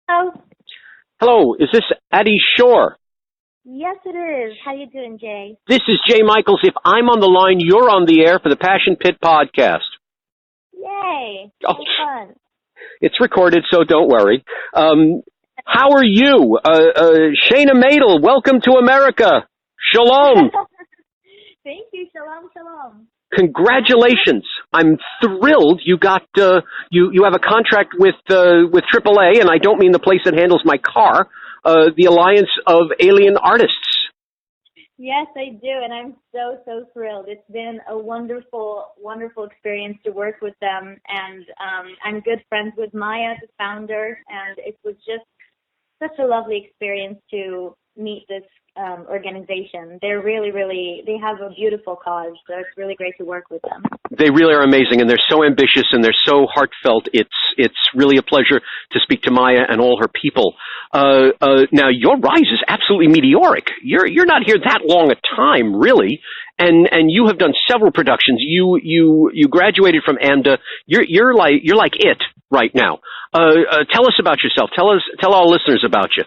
Oh, Hello, is this Addie Schor? yes it is. How you doing, Jay? This is Jay Michaels. If I'm on the line, you're on the air for the Passion Pit podcast. Yay! Oh, So fun. it's recorded, so don't worry. How are you? Shayna Madel, welcome to America. Shalom. Thank you. Shalom, shalom. Congratulations. I'm thrilled you got, you have a contract with AAA, and I don't mean the place that handles my car, the Alliance of Alien Artists. Yes, I do, and I'm so thrilled. It's been a wonderful experience to work with them, and I'm good friends with Maya, the founder, and it was just such a lovely experience to meet this organization. They're really, they have a beautiful cause, so it's really great to work with them. They really are amazing, and they're so ambitious, and they're so heartfelt. It's really a pleasure to speak to Maya and all her people. Now, your rise is absolutely meteoric. You're not here that long a time, really, and you have done several productions. You graduated from AMDA. You're like it right now. Tell us about yourself. Tell our listeners about you.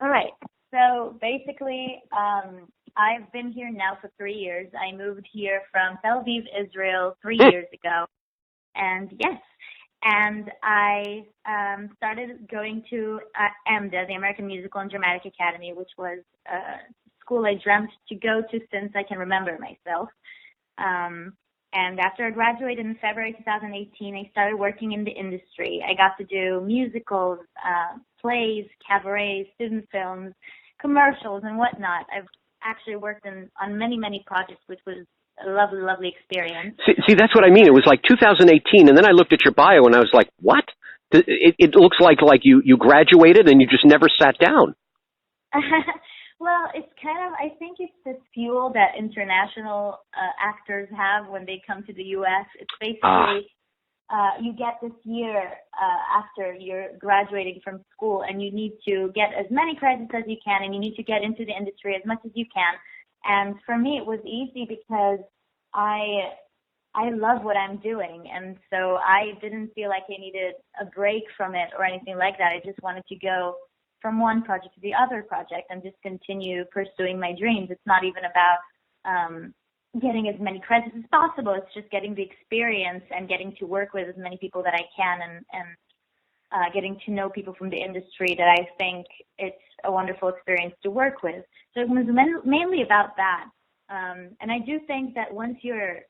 All right. So basically, I've been here now for 3 years. I moved here from Tel Aviv, Israel, 3 years ago. And yes, and I started going to AMDA, the American Musical and Dramatic Academy, which was a school I dreamt to go to since I can remember myself. And after I graduated in February 2018, I started working in the industry. I got to do musicals, plays, cabarets, student films, commercials, and whatnot. I've actually worked on many projects, which was a lovely experience. See, that's what I mean. It was like 2018, and then I looked at your bio, and I was like, what? It looks like you graduated and you just never sat down. Well, it's kind of, I think it's this fuel that international actors have when they come to the U.S. It's basically, you get this year after you're graduating from school, and you need to get as many credits as you can, and you need to get into the industry as much as you can. And for me, it was easy because I love what I'm doing, and so I didn't feel like I needed a break from it or anything like that. I just wanted to go from one project to the other project and just continue pursuing my dreams. It's not even about getting as many credits as possible. It's just getting the experience and getting to work with as many people that I can, and getting to know people from the industry that I think it's a wonderful experience to work with. So it was mainly about that. And I do think that once you're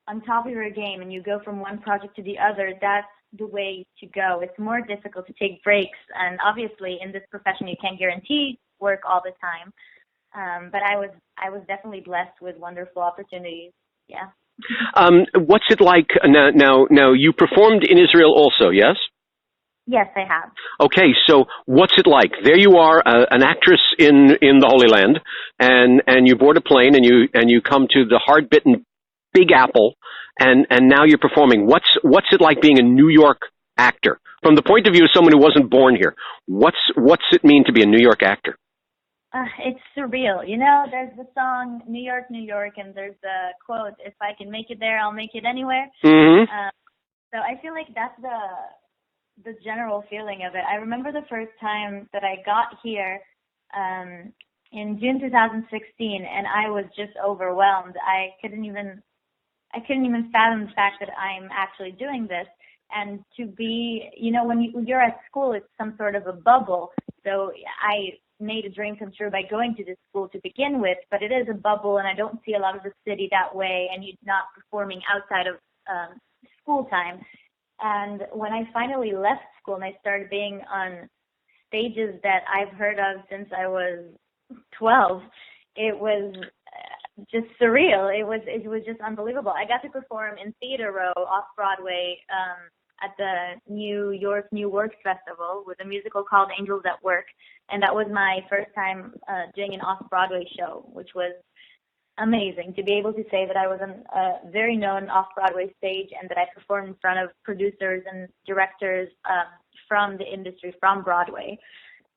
on top of your game and you go from one project to the other, that's the way to go. It's more difficult to take breaks, and obviously in this profession you can't guarantee work all the time. But I was definitely blessed with wonderful opportunities. Yeah. What's it like now? You performed in Israel also, yes? Yes, I have. Okay, so what's it like? There you are, an actress in the Holy Land, and you board a plane and you come to the hard-bitten Big Apple, and now you're performing. What's it like being a New York actor? From the point of view of someone who wasn't born here, what's it mean to be a New York actor? It's surreal. You know, there's the song New York, New York, and there's the quote, if I can make it there, I'll make it anywhere. Mm-hmm. So I feel like that's the general feeling of it. I remember the first time that I got here in June 2016, and I was just overwhelmed. I couldn't even fathom the fact that I'm actually doing this. And to be, you know, when you're at school, it's some sort of a bubble. So I made a dream come true by going to this school to begin with, but it is a bubble, and I don't see a lot of the city that way, and you're not performing outside of school time. And when I finally left school and I started being on stages that I've heard of since I was 12, it was just surreal. It was just unbelievable. I got to perform in Theater Row off Broadway at the New York New Works Festival with a musical called Angels at Work, and that was my first time doing an off-Broadway show, which was amazing to be able to say that I was on a very known off-Broadway stage and that I performed in front of producers and directors from the industry, from Broadway.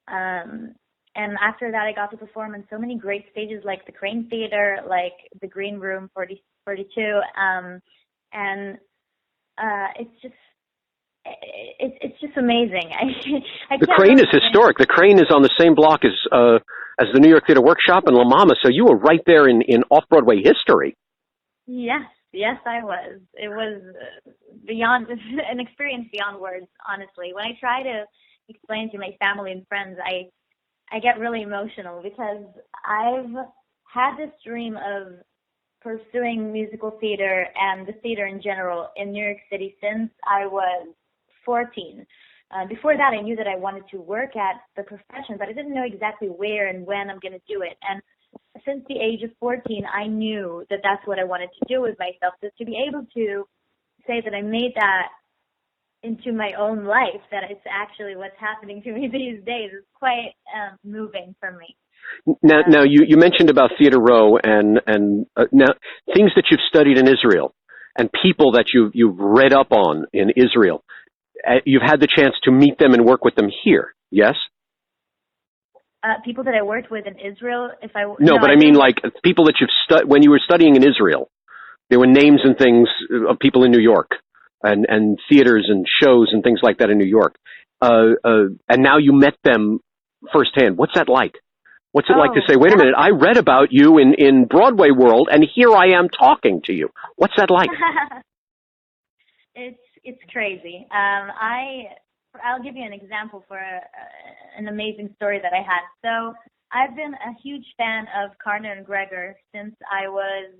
And after that, I got to perform in so many great stages like the Crane Theater, like the Green Room 42. And it's just, it's just amazing. I The can't Crane is really historic. The Crane is on the same block as the New York Theater Workshop and La Mama, so you were right there in off-Broadway history. Yes, I was. It was beyond an experience beyond words, honestly. When I try to explain to my family and friends, I get really emotional because I've had this dream of pursuing musical theater and the theater in general in New York City since I was 14. Before that, I knew that I wanted to work at the profession, but I didn't know exactly where and when I'm going to do it. And since the age of 14, I knew that that's what I wanted to do with myself. So to be able to say that I made that into my own life, that it's actually what's happening to me these days, is quite moving for me. Now you mentioned about Theater Row and now things that you've studied in Israel and people that you've read up on in Israel. You've had the chance to meet them and work with them here, yes? People that I worked with in Israel, but I mean like people that when you were studying in Israel, there were names and things of people in New York and theaters and shows and things like that in New York. And now you met them firsthand. What's that like? What's it like to say, wait a minute, I read about you in Broadway world, and here I am talking to you. What's that like? It's crazy. I'll give you an example for an amazing story that I had. So I've been a huge fan of Karner and Gregor since I was,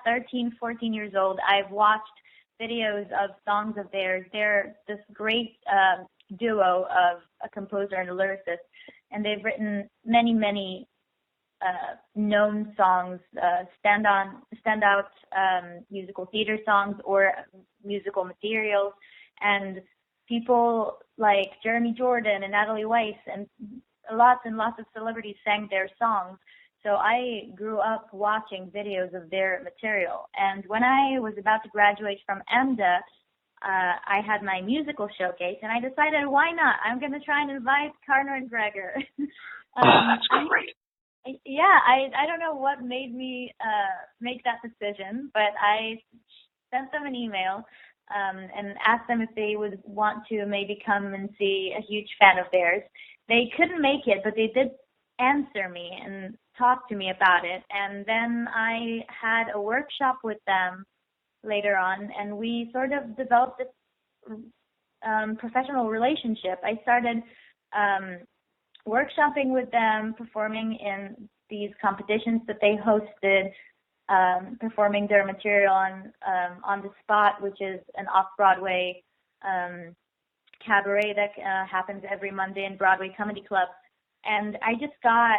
13, 14 years old. I've watched videos of songs of theirs. They're this great duo of a composer and a lyricist, and they've written many known songs, standout musical theater songs or musical materials, and people like Jeremy Jordan and Natalie Weiss and lots of celebrities sang their songs. So I grew up watching videos of their material, and when I was about to graduate from AMDA, I had my musical showcase, and I decided, why not? I'm going to try and invite Karner and Gregor. That's great. I don't know what made me make that decision, but I sent them an email and asked them if they would want to maybe come and see a huge fan of theirs. They couldn't make it, but they did answer me and talk to me about it. And then I had a workshop with them later on, and we sort of developed this professional relationship. I started workshopping with them, performing in these competitions that they hosted, performing their material on the Spot, which is an off-Broadway cabaret that happens every Monday in Broadway Comedy Club. And I just got,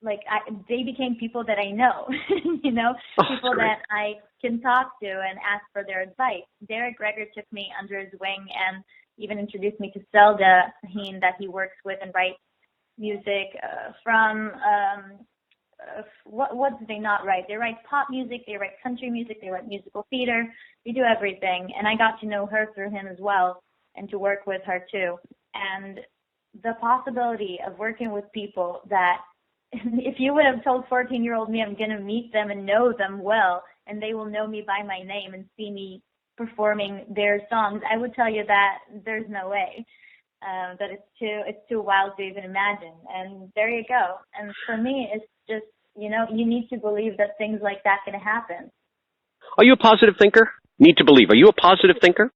they became people that I know, people that I can talk to and ask for their advice. Derek Gregor took me under his wing and even introduced me to Zelda Heen that he works with and writes music from, what do they not write? They write pop music, they write country music, they write musical theater, they do everything. And I got to know her through him as well and to work with her too. And the possibility of working with people that if you would have told 14-year-old me I'm going to meet them and know them well, and they will know me by my name and see me performing their songs, I would tell you that there's no way. That it's too wild to even imagine. And there you go. And for me, it's just, you need to believe that things like that can happen. Are you a positive thinker? Need to believe. Are you a positive thinker?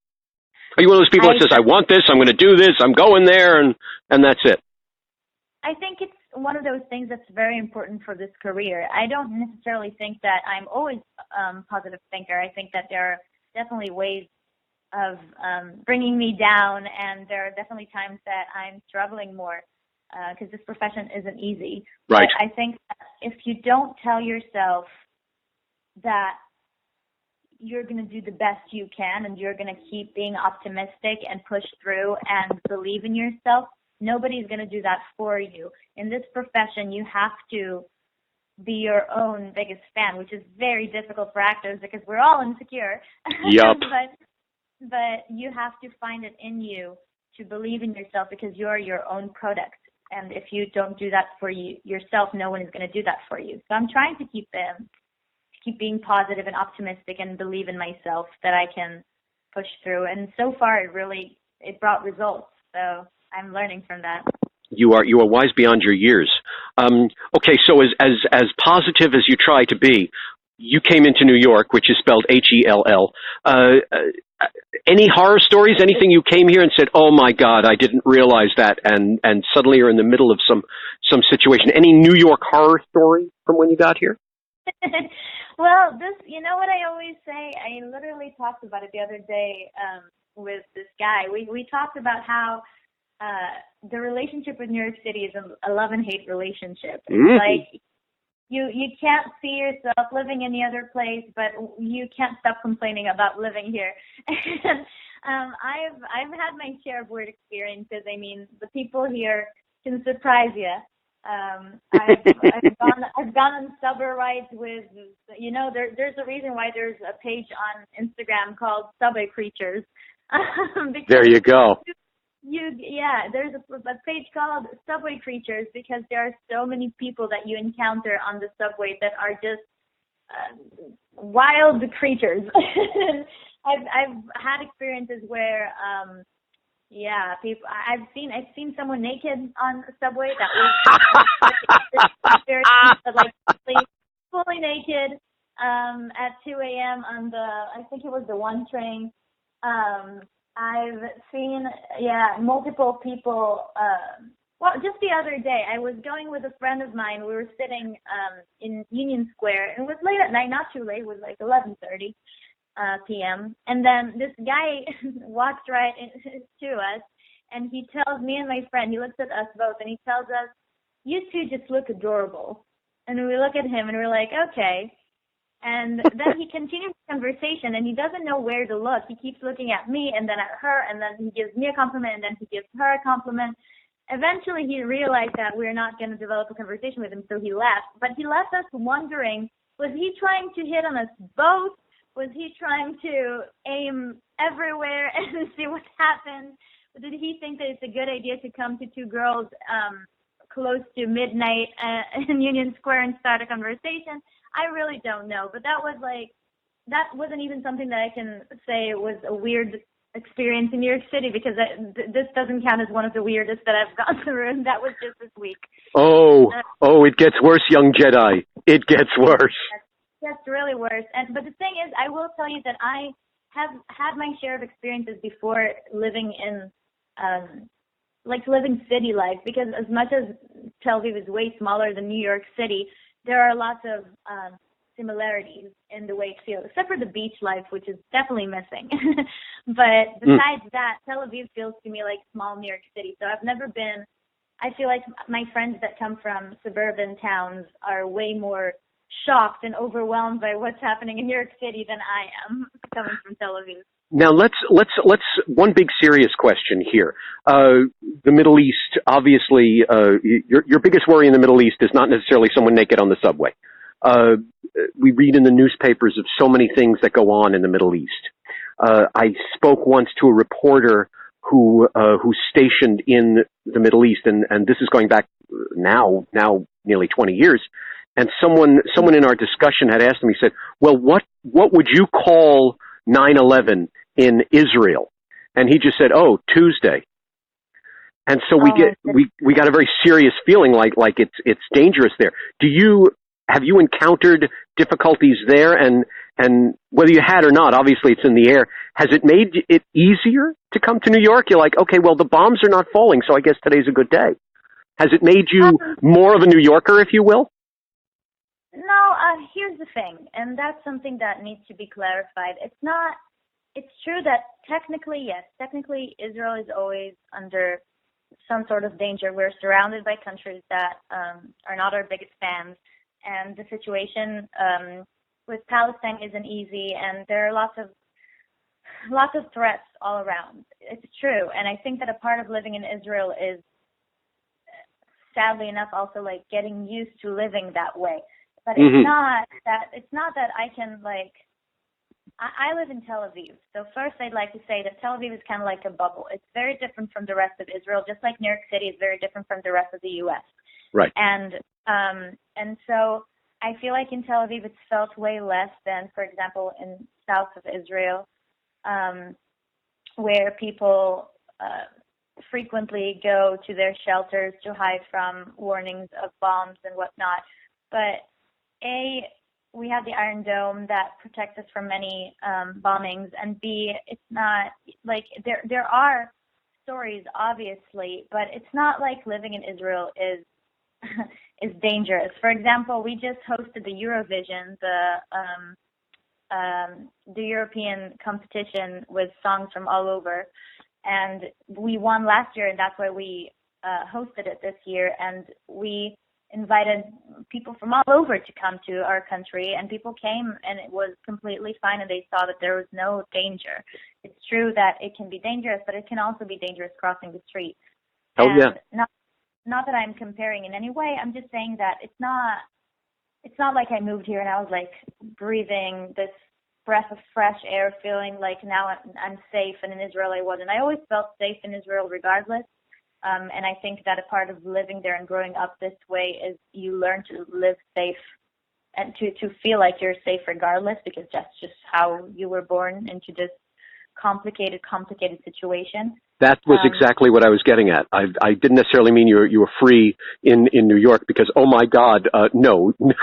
Are you one of those people that says, I want this, I'm going to do this, I'm going there, and that's it? I think it's one of those things that's very important for this career. I don't necessarily think that I'm always a positive thinker. I think that there are definitely ways of bringing me down, and there are definitely times that I'm struggling more because this profession isn't easy. Right. But I think if you don't tell yourself that you're going to do the best you can and you're going to keep being optimistic and push through and believe in yourself, nobody's going to do that for you. In this profession, you have to be your own biggest fan, which is very difficult for actors because we're all insecure. Yep. But you have to find it in you to believe in yourself because you're your own product. And if you don't do that for yourself, no one is going to do that for you. So I'm trying to keep being positive and optimistic and believe in myself that I can push through. And so far, it brought results. So I'm learning from that. You are wise beyond your years. Okay, so as positive as you try to be, you came into New York, which is spelled Hell. Any horror stories? Anything you came here and said, "Oh my God, I didn't realize that," and suddenly you're in the middle of some situation. Any New York horror story from when you got here? Well, you know what I always say? I literally talked about it the other day with this guy. We talked about how the relationship with New York City is a love and hate relationship. It's like you can't see yourself living any other place, but you can't stop complaining about living here. And I've had my share of weird experiences. I mean, the people here can surprise you. I've gone on subway rides with, there's a reason why there's a page on Instagram called Subway Creatures. There you go. There's a page called Subway Creatures because there are so many people that you encounter on the subway that are just wild creatures. I've had experiences where, people. I've seen someone naked on the subway. That was very fully naked at 2 a.m. on I think it was the 1 train. I've seen, multiple people. Just the other day, I was going with a friend of mine. We were sitting in Union Square. It was late at night, not too late. It was like 11:30 p.m. And then this guy walks right to us, and he tells me and my friend, he looks at us both, and he tells us, "You two just look adorable." And we look at him, and we're like, okay. And then he continues the conversation, and he doesn't know where to look. He keeps looking at me and then at her, and then he gives me a compliment, and then he gives her a compliment. Eventually, he realized that we're not going to develop a conversation with him, so he left. But he left us wondering, was he trying to hit on us both? Was he trying to aim everywhere and see what happened? Did he think that it's a good idea to come to two girls close to midnight in Union Square and start a conversation? I really don't know. But that wasn't even something that I can say was a weird experience in New York City, because this doesn't count as one of the weirdest that I've gone through, and that was just this week. Oh, it gets worse, young Jedi. It gets worse. That's really worse. But the thing is, I will tell you that I have had my share of experiences before living in, living city life, because as much as Tel Aviv is way smaller than New York City, there are lots of similarities in the way it feels, except for the beach life, which is definitely missing. But besides that, Tel Aviv feels to me like small New York City. So I've never been, I feel like my friends that come from suburban towns are way more shocked and overwhelmed by what's happening in New York City than I am coming from Tel Aviv. Now let's one big serious question here. The Middle East, obviously, your biggest worry in the Middle East is not necessarily someone naked on the subway. We read in the newspapers of so many things that go on in the Middle East. I spoke once to a reporter who's stationed in the Middle East, and this is going back now nearly 20 years. And someone in our discussion had asked him, he said, "Well, what would you call 9/11 in Israel?" And he just said, "Oh, Tuesday." And so we got a very serious feeling like it's dangerous there. Have you encountered difficulties there? And whether you had or not, obviously it's in the air. Has it made it easier to come to New York? You're like, okay, well, the bombs are not falling, so I guess today's a good day. Has it made you more of a New Yorker, if you will? No, here's the thing, and that's something that needs to be clarified. It's true that technically, yes, Israel is always under some sort of danger. We're surrounded by countries that are not our biggest fans, and the situation with Palestine isn't easy, and there are lots of threats all around. It's true, and I think that a part of living in Israel is, sadly enough, also like getting used to living that way. But it's not that I can I live in Tel Aviv. So first I'd like to say that Tel Aviv is kind of like a bubble. It's very different from the rest of Israel, just like New York City is very different from the rest of the U.S. Right. And so I feel like in Tel Aviv it's felt way less than, for example, in south of Israel. where people frequently go to their shelters to hide from warnings of bombs and whatnot. But we have the Iron Dome that protects us from many bombings, and B, it's not like there are stories, obviously, but it's not like living in Israel is is dangerous. For example, we just hosted the Eurovision, the European competition with songs from all over, and we won last year, and that's why we hosted it this year, and we invited people from all over to come to our country, and people came, and it was completely fine, and they saw that there was no danger. It's true that it can be dangerous, but it can also be dangerous crossing the street. Oh, and yeah. Not that I'm comparing in any way. I'm just saying that it's not like I moved here and I was like breathing this breath of fresh air, feeling like now I'm safe, and in Israel I wasn't. I always felt safe in Israel regardless. And I think that a part of living there and growing up this way is you learn to live safe and to feel like you're safe regardless, because that's just how you were born into this complicated situation. That was exactly what I was getting at. I didn't necessarily mean you were free in New York, because, oh my God, no, no.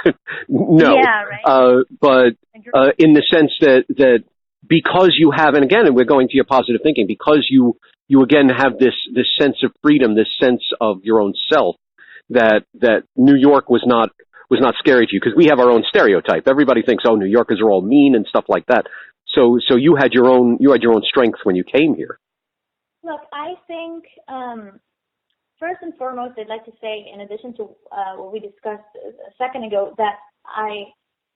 Yeah, right. But in the sense that because you have, and again, and we're going to your positive thinking, because you again have this sense of freedom, this sense of your own self, that New York was not scary to you, because we have our own stereotype. Everybody thinks, oh, New Yorkers are all mean and stuff like that. So you had your own strength when you came here. Look, I think first and foremost, I'd like to say, in addition to what we discussed a second ago, that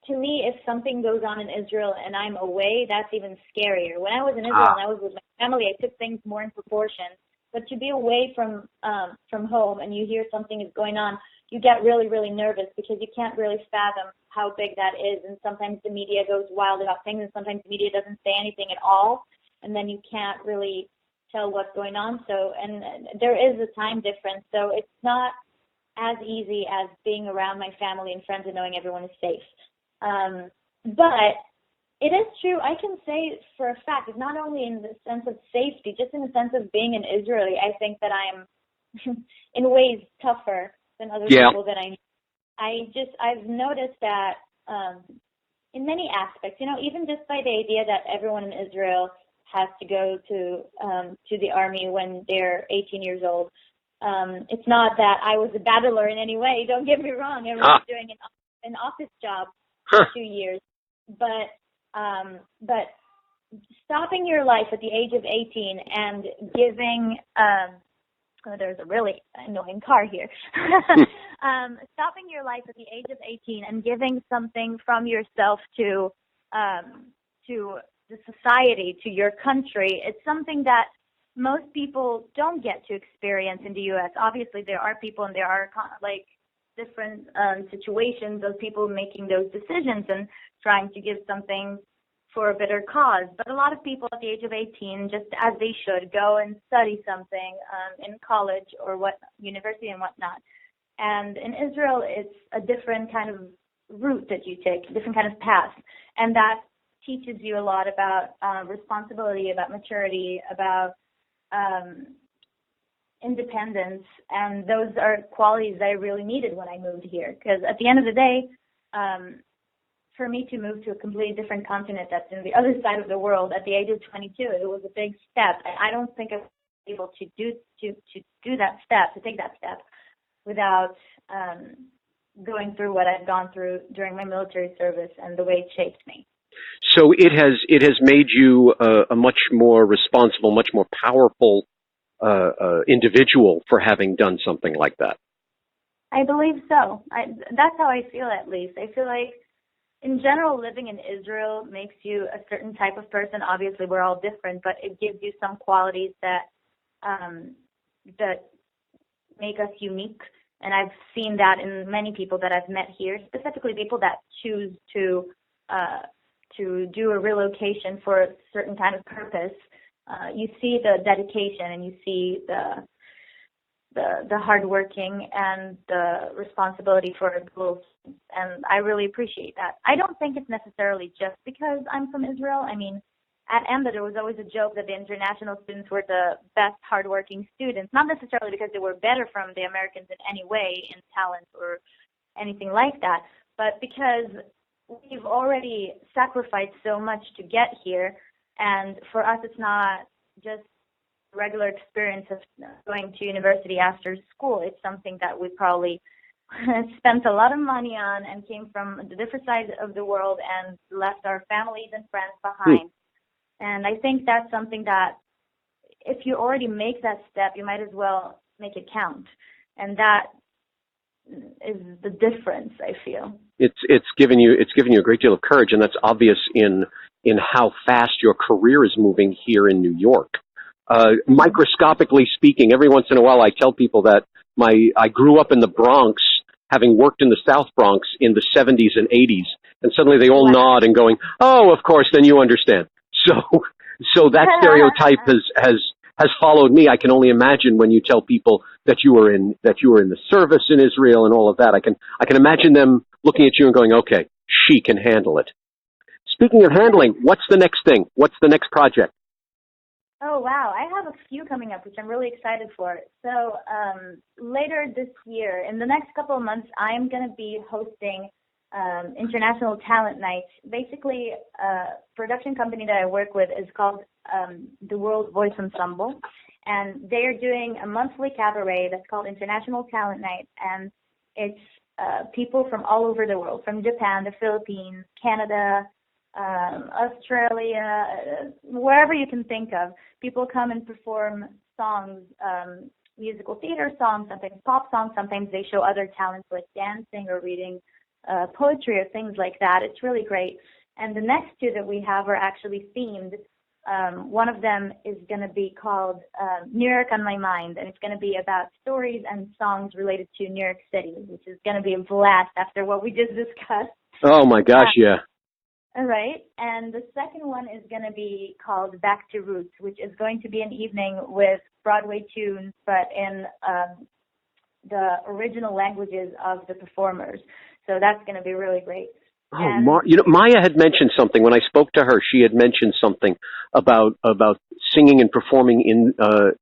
to me, if something goes on in Israel and I'm away, that's even scarier. When I was in Israel and I was with my family, I took things more in proportion. But to be away from home and you hear something is going on, you get really, really nervous, because you can't really fathom how big that is. And sometimes the media goes wild about things, and sometimes the media doesn't say anything at all, and then you can't really tell what's going on. So, and there is a time difference, so it's not as easy as being around my family and friends and knowing everyone is safe. But it is true, I can say for a fact, it's not only in the sense of safety, just in the sense of being an Israeli, I think that I am in ways tougher than other people that I know. I've noticed that in many aspects, even just by the idea that everyone in Israel has to go to the army when they're 18 years old. It's not that I was a battler in any way, don't get me wrong. I was doing an office job for 2 years. But stopping your life at the age of 18 and giving there's a really annoying car here. Stopping your life at the age of 18 and giving something from yourself to the society, to your country, it's something that most people don't get to experience in the U.S. Obviously, there are people and there are different situations of people making those decisions and trying to give something for a better cause. But a lot of people at the age of 18, just as they should, go and study something in college or university and whatnot. And in Israel, it's a different kind of route that you take, a different kind of path. And that teaches you a lot about responsibility, about maturity, about independence. And those are qualities that I really needed when I moved here. Because at the end of the day, for me to move to a completely different continent that's in the other side of the world at the age of 22, it was a big step. And I don't think I was able to do that step, to take that step, without going through what I've gone through during my military service and the way it shaped me. So it has made you a much more responsible, much more powerful individual for having done something like that. I believe so. That's how I feel, at least. I feel like, in general, living in Israel makes you a certain type of person. Obviously, we're all different, but it gives you some qualities that make us unique. And I've seen that in many people that I've met here, specifically people that choose to do a relocation for a certain kind of purpose. You see the dedication, and you see the hard working and the responsibility for goals, and I really appreciate that. I don't think it's necessarily just because I'm from Israel. I mean, at AMDA there was always a joke that the international students were the best hardworking students, not necessarily because they were better from the Americans in any way in talent or anything like that, but because we've already sacrificed so much to get here, and for us it's not just a regular experience of going to university after school. It's something that we probably spent a lot of money on and came from the different sides of the world and left our families and friends behind. And I think that's something that if you already make that step, you might as well make it count. And that is the difference, I feel. It's given you a great deal of courage, and that's obvious in how fast your career is moving here in New York. Microscopically speaking, every once in a while I tell people that I grew up in the Bronx, having worked in the South Bronx in the 70s and 80s, and suddenly they all nod and going, "Oh, of course, then you understand." So that stereotype has followed me. I can only imagine when you tell people that you were in the service in Israel and all of that. I can imagine them looking at you and going, "Okay, she can handle it." Speaking of handling, what's the next thing? What's the next project? Oh, wow. I have a few coming up, which I'm really excited for. So later this year, in the next couple of months, I'm going to be hosting International Talent Nights. Basically, a production company that I work with is called the World Voice Ensemble, and they are doing a monthly cabaret that's called International Talent Night, and it's people from all over the world, from Japan, the Philippines, Canada, Australia, wherever you can think of. People come and perform songs, musical theater songs, sometimes pop songs, sometimes they show other talents like dancing or reading poetry or things like that. It's really great. And the next two that we have are actually themed. One of them is going to be called New York on My Mind, and it's going to be about stories and songs related to New York City, which is going to be a blast after what we just discussed. Oh, my gosh, yeah. All right. And the second one is going to be called Back to Roots, which is going to be an evening with Broadway tunes, but in the original languages of the performers. So that's going to be really great. Oh, Maya had mentioned something when I spoke to her. She had mentioned something about singing and performing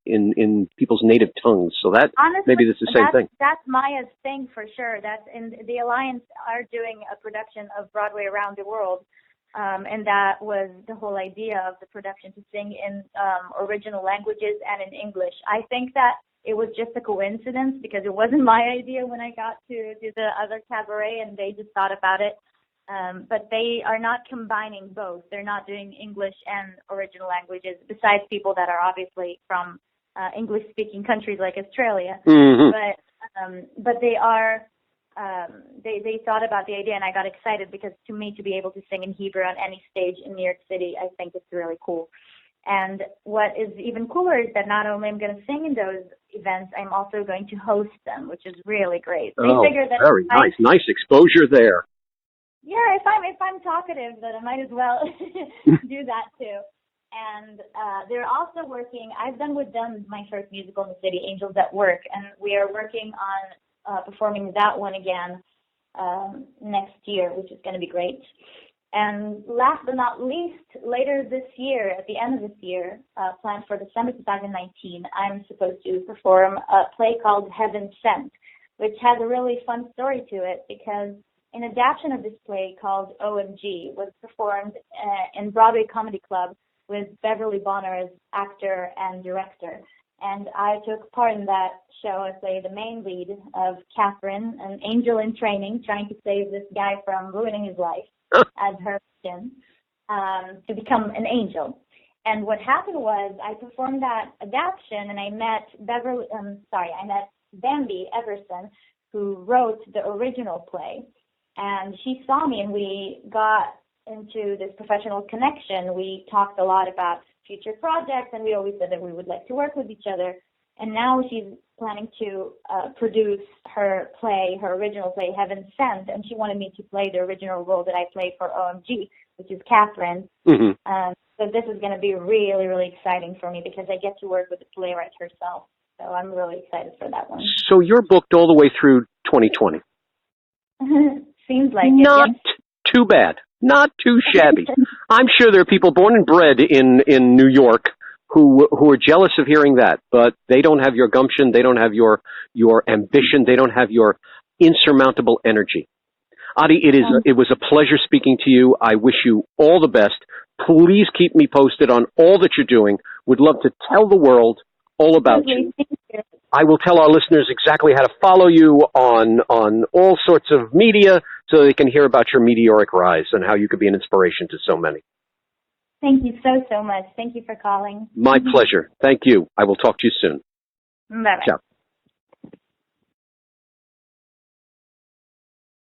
in people's native tongues. So that honestly, maybe it's the same thing. That's Maya's thing for sure. That's in the Alliance are doing a production of Broadway around the world, and that was the whole idea of the production, to sing in original languages and in English. I think that it was just a coincidence because it wasn't my idea when I got to do the other cabaret, and they just thought about it. But they are not combining both. They're not doing English and original languages, besides people that are obviously from English-speaking countries like Australia. Mm-hmm. But they are. They thought about the idea, and I got excited because to me, to be able to sing in Hebrew on any stage in New York City, I think it's really cool. And what is even cooler is that not only I'm going to sing in those events, I'm also going to host them, which is really great. They figure that very nice. Nice exposure there. Yeah, if I'm talkative, then I might as well do that too. And they're also working. I've done with them my first musical in the city, Angels at Work, and we are working on performing that one again next year, which is going to be great. And last but not least, later this year, at the end of this year, planned for December 2019, I'm supposed to perform a play called Heaven Sent, which has a really fun story to it because an adaptation of this play called OMG was performed in Broadway Comedy Club with Beverly Bonner as actor and director. And I took part in that show. I played the main lead of Catherine, an angel in training, trying to save this guy from ruining his life as her mission to become an angel. And what happened was I performed that adaptation, and I met Bambi, Everson, who wrote the original play. And she saw me, and we got into this professional connection. We talked a lot about future projects, and we always said that we would like to work with each other. And now she's planning to produce her play, her original play, Heaven Sent, and she wanted me to play the original role that I played for OMG, which is Catherine. Mm-hmm. So this is going to be really, really exciting for me because I get to work with the playwright herself. So I'm really excited for that one. So you're booked all the way through 2020. Seems like not it. too bad. Not too shabby. I'm sure there are people born and bred in New York who are jealous of hearing that, but they don't have your gumption, they don't have your ambition, they don't have your insurmountable energy. Adi, it was a pleasure speaking to you. I wish you all the best. Please keep me posted on all that you're doing. Would love to tell the world all about you. I will tell our listeners exactly how to follow you on all sorts of media so they can hear about your meteoric rise and how you could be an inspiration to so many. Thank you so much. Thank you for calling. My pleasure. Thank you. I will talk to you soon. Bye-bye. Ciao.